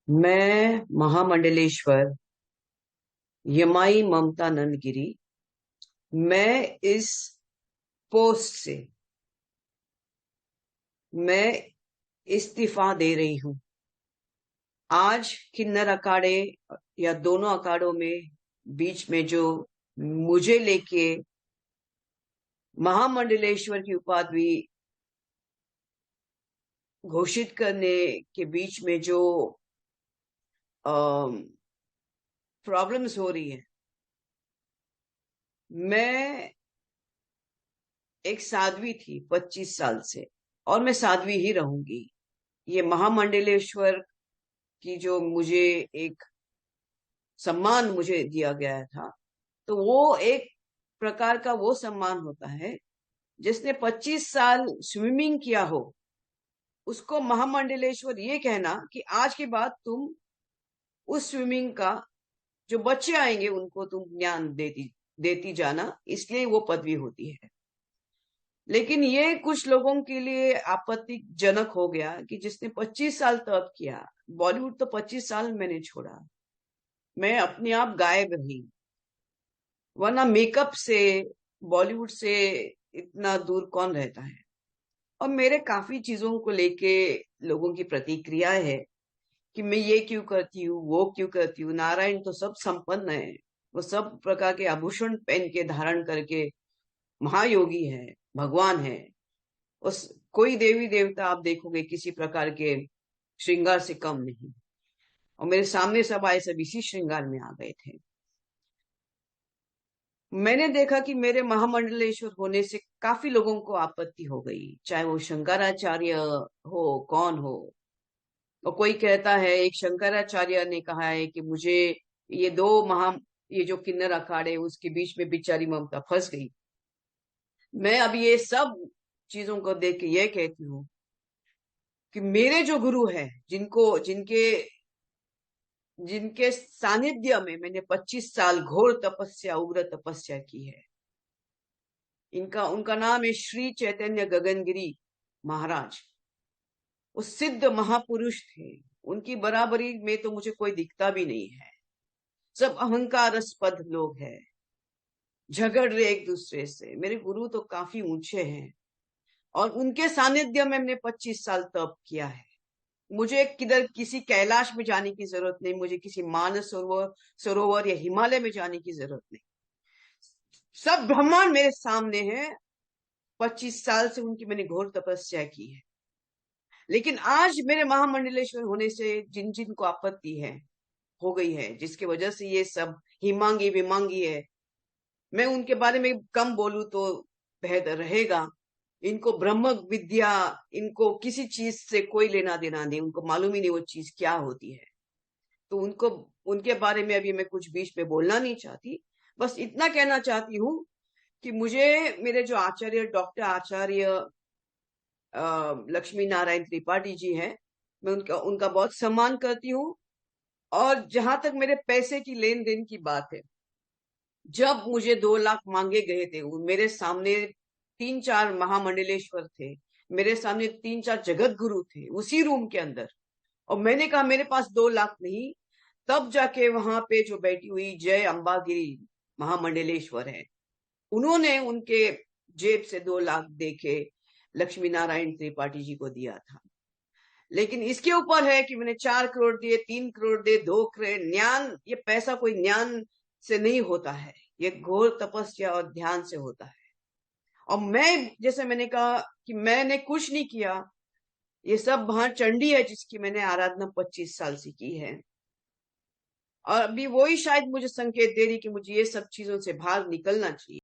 मैं महामंडलेश्वर यमाई ममता नंदगिरी। मैं इस पोस्ट से मैं इस्तीफा दे रही हूं। आज किन्नर अखाड़े या दोनों अखाड़ों में बीच में जो मुझे लेके महामंडलेश्वर की उपाधि घोषित करने के बीच में जो प्रॉब्लम्स हो रही है। मैं एक साध्वी थी 25 साल से, और मैं साध्वी ही रहूंगी। ये महामंडलेश्वर की जो मुझे एक सम्मान मुझे दिया गया था, तो वो एक प्रकार का वो सम्मान होता है। जिसने 25 साल स्विमिंग किया हो, उसको महामंडलेश्वर ये कहना कि आज के बाद तुम उस स्विमिंग का जो बच्चे आएंगे उनको तुम ज्ञान देती देती जाना, इसलिए वो पदवी होती है। लेकिन ये कुछ लोगों के लिए आपत्तिजनक हो गया कि जिसने 25 साल तप किया। बॉलीवुड तो 25 साल मैंने छोड़ा, मैं अपने आप गायब रही, वरना मेकअप से बॉलीवुड से इतना दूर कौन रहता है। और मेरे काफी चीजों को लेके लोगों की प्रतिक्रिया है कि मैं ये क्यों करती हूँ, वो क्यों करती हूँ। नारायण तो सब संपन्न है, वो सब प्रकार के आभूषण पहन के धारण करके महायोगी है, भगवान है। उस कोई देवी देवता आप देखोगे किसी प्रकार के श्रृंगार से कम नहीं। और मेरे सामने सब आए, सब इसी श्रृंगार में आ गए थे। मैंने देखा कि मेरे महामंडलेश्वर होने से काफी लोगों को आपत्ति हो गई, चाहे वो शंकराचार्य हो, कौन हो। और कोई कहता है, एक शंकराचार्य ने कहा है कि मुझे ये दो महा ये जो किन्नर अखाड़े उसके बीच में बेचारी ममता फंस गई। मैं अब ये सब चीजों को देख के ये कहती हूँ कि मेरे जो गुरु हैं, जिनको जिनके जिनके सानिध्य में मैंने 25 साल घोर तपस्या, उग्र तपस्या की है, इनका उनका नाम है श्री चैतन्य गगनगिरी महाराज। वो सिद्ध महापुरुष थे, उनकी बराबरी में तो मुझे कोई दिखता भी नहीं है। सब अहंकारस्पद लोग हैं, झगड़ रहे एक दूसरे से। मेरे गुरु तो काफी ऊंचे हैं, और उनके सानिध्य में मैंने 25 साल तप किया है। मुझे किधर किसी कैलाश में जाने की जरूरत नहीं, मुझे किसी मानस सरोवर या हिमालय में जाने की जरूरत नहीं। सब ब्रह्मांड मेरे सामने है। 25 साल से उनकी मैंने घोर तपस्या की है। लेकिन आज मेरे महामंडलेश्वर होने से जिन जिन को आपत्ति है, हो गई है, जिसकी वजह से ये सब हिमांगी विमांगी है, मैं उनके बारे में कम बोलूं तो बेहतर रहेगा। इनको ब्रह्म विद्या, इनको किसी चीज से कोई लेना देना नहीं, उनको मालूम ही नहीं वो चीज क्या होती है। तो उनको उनके बारे में अभी मैं कुछ बीच में बोलना नहीं चाहती। बस इतना कहना चाहती हूँ कि मुझे मेरे जो आचार्य, डॉक्टर आचार्य लक्ष्मी नारायण त्रिपाठी जी हैं, मैं उनका उनका बहुत सम्मान करती हूँ। और जहां तक मेरे पैसे की लेन देन की बात है, जब मुझे 2 लाख मांगे गए थे, मेरे सामने 3-4 महामंडलेश्वर थे, मेरे सामने 3-4 जगत गुरु थे उसी रूम के अंदर, और मैंने कहा मेरे पास 2 लाख नहीं। तब जाके वहां पे जो बैठी हुई जय अंबागिरी महामंडलेश्वर है, उन्होंने उनके जेब से 2 लाख देके लक्ष्मी नारायण त्रिपाठी जी को दिया था। लेकिन इसके ऊपर है कि मैंने 4 करोड़ दिए, 3 करोड़ दिए, 2 करोड़। ज्ञान, ये पैसा कोई ज्ञान से नहीं होता है, ये घोर तपस्या और ध्यान से होता है। और मैं, जैसे मैंने कहा कि मैंने कुछ नहीं किया, ये सब वहां चंडी है जिसकी मैंने आराधना 25 साल से की है। और अभी वही शायद मुझे संकेत दे रही कि मुझे ये सब चीजों से बाहर निकलना चाहिए।